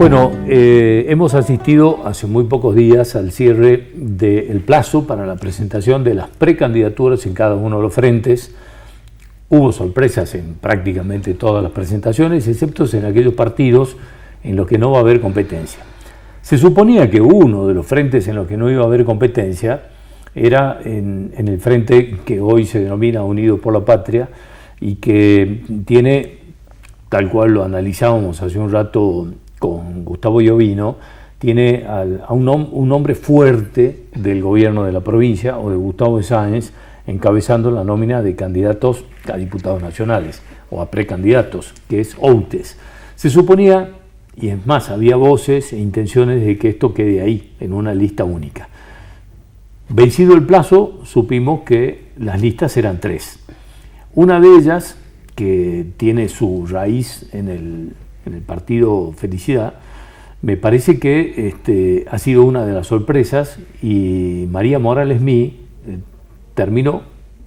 Bueno, hemos asistido hace muy pocos días al cierre del plazo para la presentación de las precandidaturas en cada uno de los frentes. Hubo sorpresas en prácticamente todas las presentaciones, excepto en aquellos partidos en los que no va a haber competencia. Se suponía que uno de los frentes en los que no iba a haber competencia era en el frente que hoy se denomina Unidos por la Patria y que tiene, tal cual lo analizábamos hace un rato con Gustavo Iovino, tiene a un hombre fuerte del gobierno de la provincia, o de Gustavo Sáenz, encabezando la nómina de candidatos a diputados nacionales o a precandidatos, que es Outes. Se suponía, y es más, había voces e intenciones de que esto quede ahí, en una lista única. Vencido el plazo, supimos que las listas eran 3. Una de ellas, que tiene su raíz en el partido Felicidad, me parece que ha sido una de las sorpresas, y María Morales Mí terminó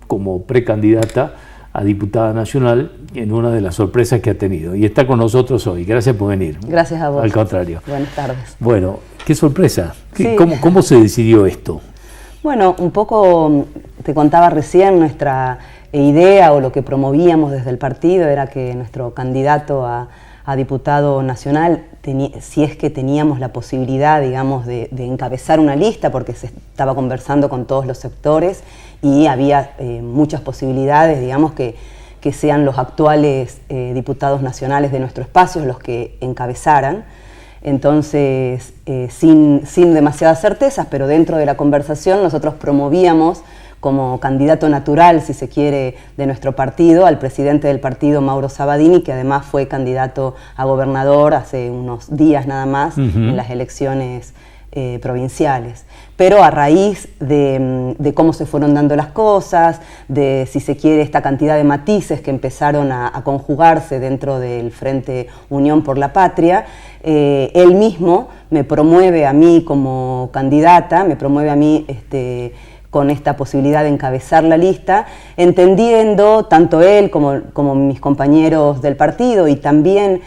como precandidata a diputada nacional en una de las sorpresas que ha tenido. Y está con nosotros hoy. Gracias por venir. Gracias a vos. Al contrario. Buenas tardes. Bueno, qué sorpresa. Sí. ¿Cómo se decidió esto? Bueno, un poco te contaba recién, nuestra idea o lo que promovíamos desde el partido era que nuestro candidato a diputado nacional, si es que teníamos la posibilidad, digamos, de encabezar una lista, porque se estaba conversando con todos los sectores y había muchas posibilidades, digamos, que sean los actuales diputados nacionales de nuestro espacio los que encabezaran. Entonces, sin demasiadas certezas, pero dentro de la conversación nosotros promovíamos como candidato natural, si se quiere, de nuestro partido, al presidente del partido, Mauro Sabadini, que además fue candidato a gobernador hace unos días nada más en las elecciones provinciales. Pero a raíz de cómo se fueron dando las cosas, de, si se quiere, esta cantidad de matices que empezaron a conjugarse dentro del Frente Unión por la Patria, él mismo me promueve a mí como candidata, me promueve a mí con esta posibilidad de encabezar la lista, entendiendo tanto él como mis compañeros del partido y también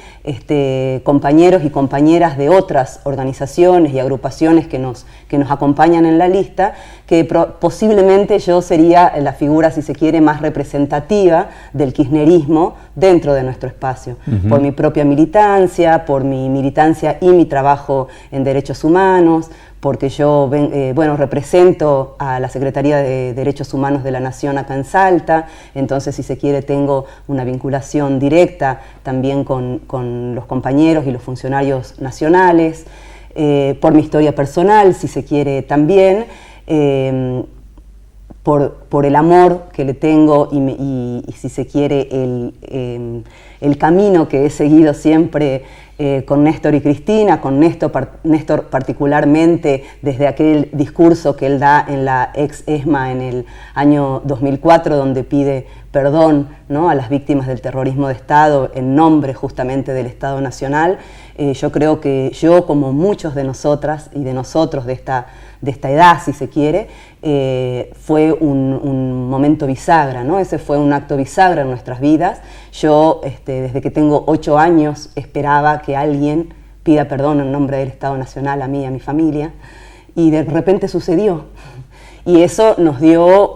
compañeros y compañeras de otras organizaciones y agrupaciones que nos acompañan en la lista, que posiblemente yo sería la figura, si se quiere, más representativa del kirchnerismo dentro de nuestro espacio, por mi propia militancia, por mi militancia y mi trabajo en derechos humanos, porque yo represento a la Secretaría de Derechos Humanos de la Nación acá en Salta, entonces, si se quiere, tengo una vinculación directa también con los compañeros y los funcionarios nacionales, por mi historia personal, si se quiere, también, por el amor que le tengo y si se quiere, el camino que he seguido siempre con Néstor y Cristina, con Néstor particularmente desde aquel discurso que él da en la ex ESMA en el año 2004, donde pide perdón, ¿no?, a las víctimas del terrorismo de Estado en nombre justamente del Estado Nacional. Yo creo que yo, como muchos de nosotras y de nosotros de esta edad, si se quiere, fue un momento bisagra, ¿no? Ese fue un acto bisagra en nuestras vidas. Yo, desde que tengo 8 años, esperaba que alguien pida perdón en nombre del Estado Nacional a mí y a mi familia, y de repente sucedió. Y eso nos dio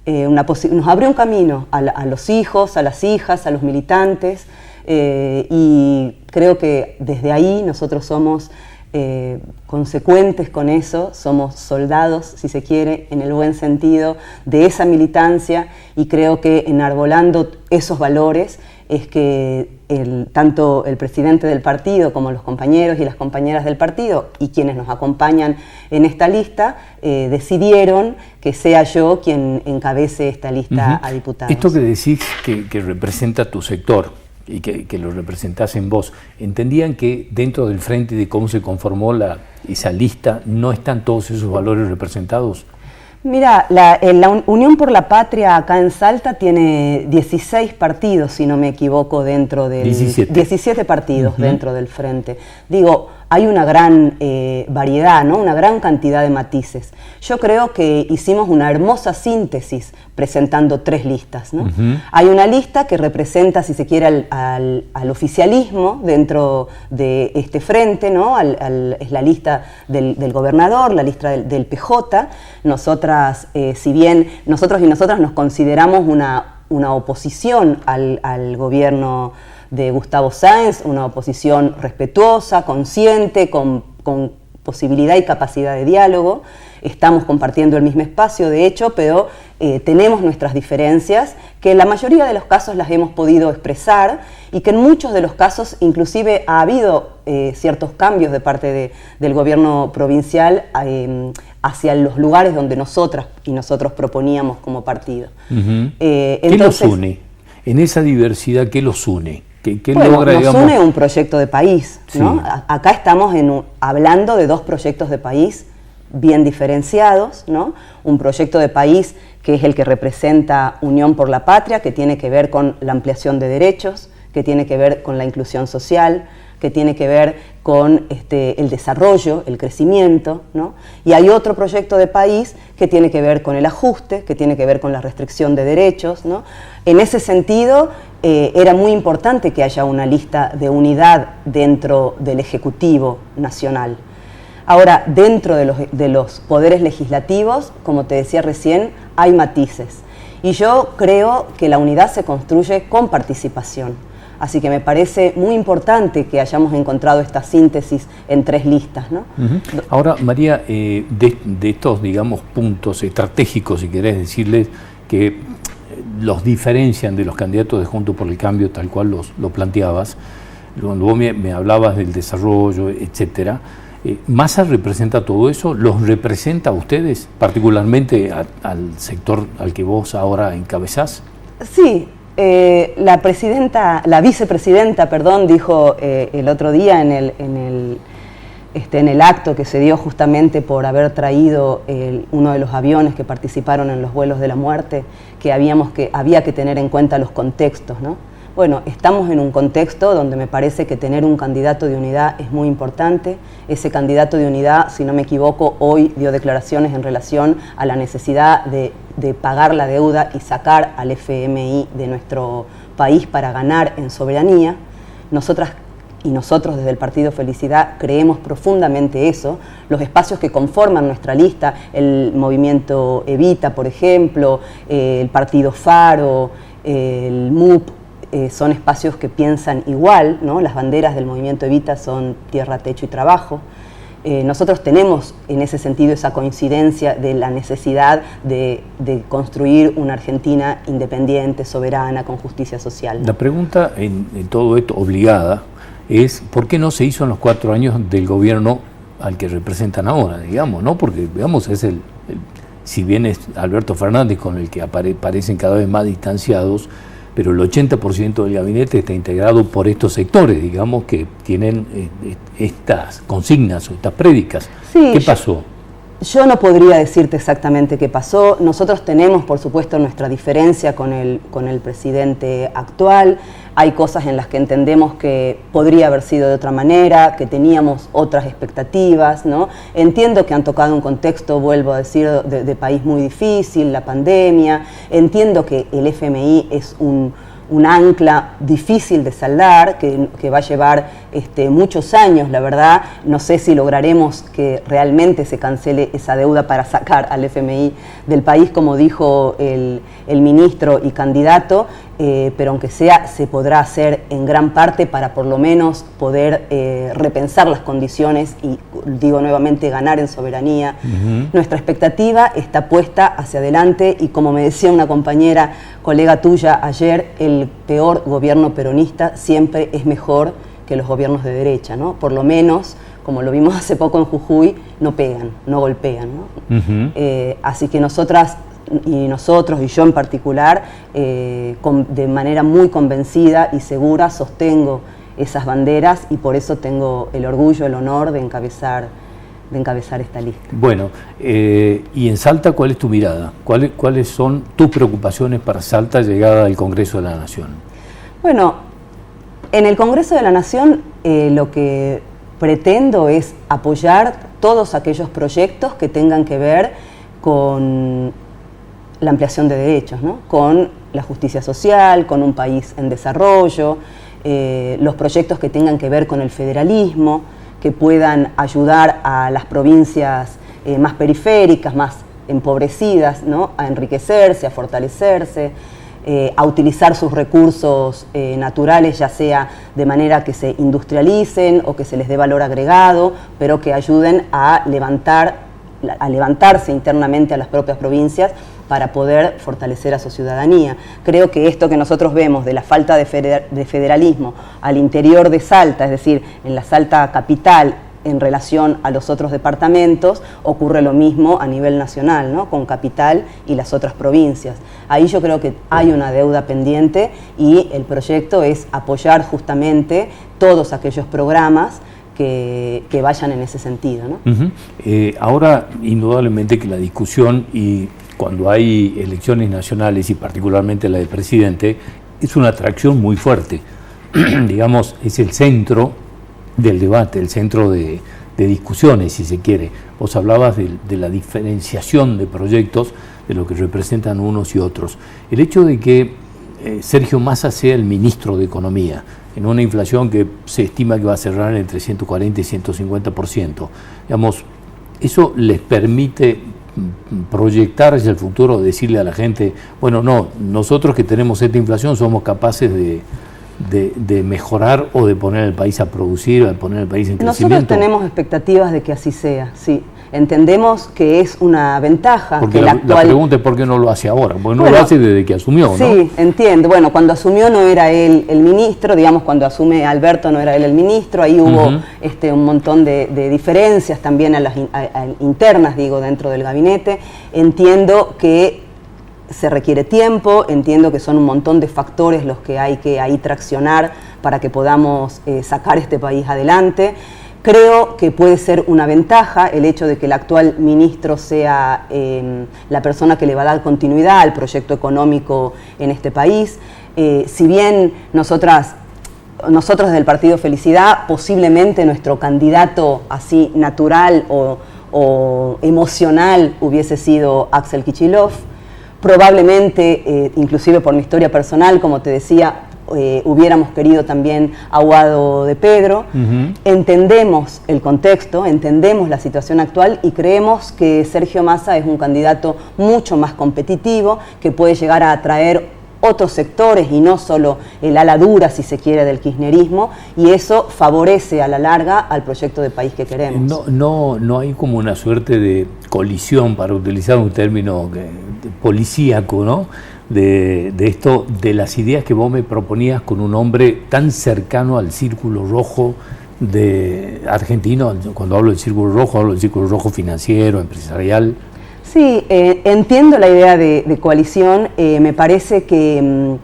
nos abrió un camino a los hijos, a las hijas, a los militantes, y creo que desde ahí nosotros somos consecuentes con eso, somos soldados, si se quiere, en el buen sentido, de esa militancia, y creo que enarbolando esos valores es que tanto el presidente del partido como los compañeros y las compañeras del partido y quienes nos acompañan en esta lista decidieron que sea yo quien encabece esta lista a diputados. Esto que decís que representa tu sector y que lo representás en vos, ¿entendían que dentro del frente de cómo se conformó esa lista no están todos esos valores representados? Mira, la Unión por la Patria acá en Salta tiene 16 partidos, si no me equivoco, dentro del... 17 partidos dentro del frente. Digo, hay una gran variedad, ¿no? Una gran cantidad de matices. Yo creo que hicimos una hermosa síntesis presentando 3 listas, ¿no? Hay una lista que representa, si se quiere, al oficialismo dentro de este frente, ¿no? Es la lista del gobernador, la lista del PJ. Nosotras, si bien nosotros y nosotras nos consideramos una oposición al gobierno de Gustavo Sáenz, una oposición respetuosa, consciente, con posibilidad y capacidad de diálogo. Estamos compartiendo el mismo espacio, de hecho, pero tenemos nuestras diferencias, que en la mayoría de los casos las hemos podido expresar y que en muchos de los casos inclusive ha habido ciertos cambios de parte del gobierno provincial hacia los lugares donde nosotras y nosotros proponíamos como partido. ¿Qué los une? En esa diversidad, ¿qué los une? ¿Qué bueno, logra, nos digamos? une un proyecto de país, ¿no? Sí. Acá estamos hablando de 2 proyectos de país bien diferenciados, ¿no? Un proyecto de país que es el que representa Unión por la Patria, que tiene que ver con la ampliación de derechos, que tiene que ver con la inclusión social, que tiene que ver con el desarrollo, el crecimiento, ¿no? Y hay otro proyecto de país que tiene que ver con el ajuste, que tiene que ver con la restricción de derechos, ¿no? En ese sentido, era muy importante que haya una lista de unidad dentro del Ejecutivo Nacional. Ahora, dentro de los poderes legislativos, como te decía recién, hay matices. Y yo creo que la unidad se construye con participación. Así que me parece muy importante que hayamos encontrado esta síntesis en 3 listas, ¿no? Ahora, María, de estos, digamos, puntos estratégicos, si querés decirles, que los diferencian de los candidatos de Juntos por el Cambio, tal cual lo planteabas, cuando vos me hablabas del desarrollo, etcétera, ¿Massa representa todo eso? ¿Los representa a ustedes, particularmente al sector al que vos ahora encabezás? Sí. La vicepresidenta, dijo el otro día en el acto que se dio justamente por haber traído uno de los aviones que participaron en los vuelos de la muerte, que había que tener en cuenta los contextos, ¿no? Bueno, estamos en un contexto donde me parece que tener un candidato de unidad es muy importante. Ese candidato de unidad, si no me equivoco, hoy dio declaraciones en relación a la necesidad de pagar la deuda y sacar al FMI de nuestro país para ganar en soberanía. Nosotras y nosotros desde el Partido Felicidad creemos profundamente eso. Los espacios que conforman nuestra lista, el movimiento Evita, por ejemplo, el Partido Faro, el MUP, son espacios que piensan igual, ¿no? Las banderas del movimiento Evita son tierra, techo y trabajo. Nosotros tenemos en ese sentido esa coincidencia de la necesidad de construir una Argentina independiente, soberana, con justicia social. La pregunta en todo esto obligada es ¿por qué no se hizo en los 4 años del gobierno al que representan ahora, digamos, ¿no? Porque, digamos, es si bien es Alberto Fernández con el que parecen cada vez más distanciados, pero el 80% del gabinete está integrado por estos sectores, digamos, que tienen estas consignas o estas prédicas. Sí, ¿Qué pasó? Yo no podría decirte exactamente qué pasó. Nosotros tenemos, por supuesto, nuestra diferencia con el presidente actual. Hay cosas en las que entendemos que podría haber sido de otra manera, que teníamos otras expectativas, ¿no? Entiendo que han tocado un contexto, vuelvo a decir, de país muy difícil, la pandemia. Entiendo que el FMI es un ancla difícil de saldar, que va a llevar muchos años, la verdad. No sé si lograremos que realmente se cancele esa deuda para sacar al FMI del país, como dijo el ministro y candidato, pero aunque sea, se podrá hacer en gran parte para por lo menos poder repensar las condiciones y, digo nuevamente, ganar en soberanía. Nuestra expectativa está puesta hacia adelante y, como me decía una compañera, colega tuya ayer, el peor gobierno peronista siempre es mejor que los gobiernos de derecha, ¿no? Por lo menos, como lo vimos hace poco en Jujuy, no pegan, no golpean, ¿no? Así que nosotros y yo en particular, de manera muy convencida y segura, sostengo esas banderas y por eso tengo el orgullo, el honor de encabezar esta lista. Bueno, y en Salta, ¿cuál es tu mirada? ¿Cuáles son tus preocupaciones para Salta llegada al Congreso de la Nación? Bueno, en el Congreso de la Nación lo que pretendo es apoyar todos aquellos proyectos que tengan que ver con la ampliación de derechos, ¿no? Con la justicia social, con un país en desarrollo, los proyectos que tengan que ver con el federalismo, que puedan ayudar a las provincias más periféricas, más empobrecidas, ¿no? A enriquecerse, a fortalecerse, a utilizar sus recursos naturales, ya sea de manera que se industrialicen o que se les dé valor agregado, pero que ayuden a levantarse internamente a las propias provincias para poder fortalecer a su ciudadanía. Creo que esto que nosotros vemos de la falta de federalismo al interior de Salta, es decir, en la Salta capital, en relación a los otros departamentos, ocurre lo mismo a nivel nacional, ¿no? Con Capital y las otras provincias. Ahí yo creo que hay una deuda pendiente y el proyecto es apoyar justamente todos aquellos programas que vayan en ese sentido, ¿no? Ahora, indudablemente que la discusión, y cuando hay elecciones nacionales y particularmente la de presidente, es una atracción muy fuerte. Digamos, es el centro del debate, el centro de discusiones, si se quiere. Vos hablabas de la diferenciación de proyectos, de lo que representan unos y otros. El hecho de que Sergio Massa sea el ministro de Economía, en una inflación que se estima que va a cerrar entre 140 y 150%, digamos, eso les permite proyectar hacia el futuro, decirle a la gente, bueno, no, nosotros que tenemos esta inflación somos capaces de mejorar o de poner el país a producir, o de poner el país en crecimiento. Nosotros tenemos expectativas de que así sea, sí. Entendemos que es una ventaja. Porque que la pregunta es por qué no lo hace ahora, porque no lo hace desde que asumió, ¿no? Sí, entiendo. Bueno, cuando asumió no era él el ministro, digamos, cuando asume Alberto no era él el ministro, ahí hubo un montón de diferencias también internas, digo, dentro del gabinete. Entiendo que se requiere tiempo, entiendo que son un montón de factores los que hay que ahí traccionar para que podamos sacar este país adelante. Creo que puede ser una ventaja el hecho de que el actual ministro sea la persona que le va a dar continuidad al proyecto económico en este país. Si bien nosotros desde el Partido Felicidad, posiblemente nuestro candidato así natural o emocional hubiese sido Axel Kicillof, probablemente, inclusive por mi historia personal, como te decía, hubiéramos querido también a Guado de Pedro. Entendemos el contexto, entendemos la situación actual y creemos que Sergio Massa es un candidato mucho más competitivo, que puede llegar a atraer otros sectores y no solo el ala dura, si se quiere, del kirchnerismo, y eso favorece a la larga al proyecto de país que queremos. No hay como una suerte de colisión, para utilizar un término policíaco, ¿no? De esto, de las ideas que vos me proponías con un hombre tan cercano al círculo rojo de argentino. Cuando hablo del círculo rojo, hablo del círculo rojo financiero, empresarial. Sí, entiendo la idea de coalición. Me parece que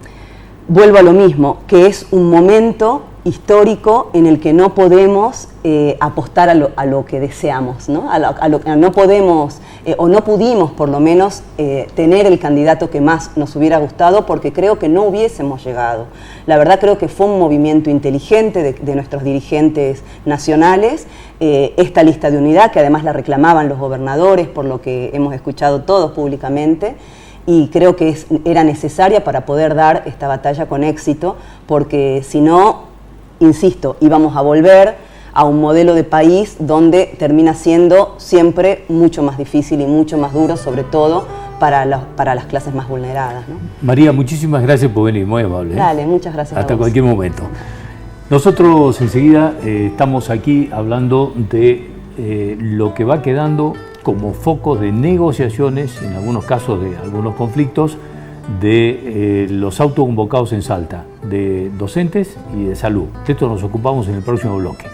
vuelvo a lo mismo, que es un momento histórico en el que no podemos apostar a lo que deseamos, ¿no? No podemos, o no pudimos por lo menos tener el candidato que más nos hubiera gustado, porque creo que no hubiésemos llegado. La verdad creo que fue un movimiento inteligente de nuestros dirigentes nacionales, esta lista de unidad que además la reclamaban los gobernadores, por lo que hemos escuchado todos públicamente, y creo que era necesaria para poder dar esta batalla con éxito, porque si no, insisto, íbamos a volver a un modelo de país donde termina siendo siempre mucho más difícil y mucho más duro, sobre todo para las clases más vulneradas, ¿no? María, muchísimas gracias por venir, muy amable. Dale, muchas gracias. Hasta cualquier momento. Nosotros enseguida estamos aquí hablando de lo que va quedando como foco de negociaciones, en algunos casos de algunos conflictos, de los autoconvocados en Salta, de docentes y de salud. De esto nos ocupamos en el próximo bloque.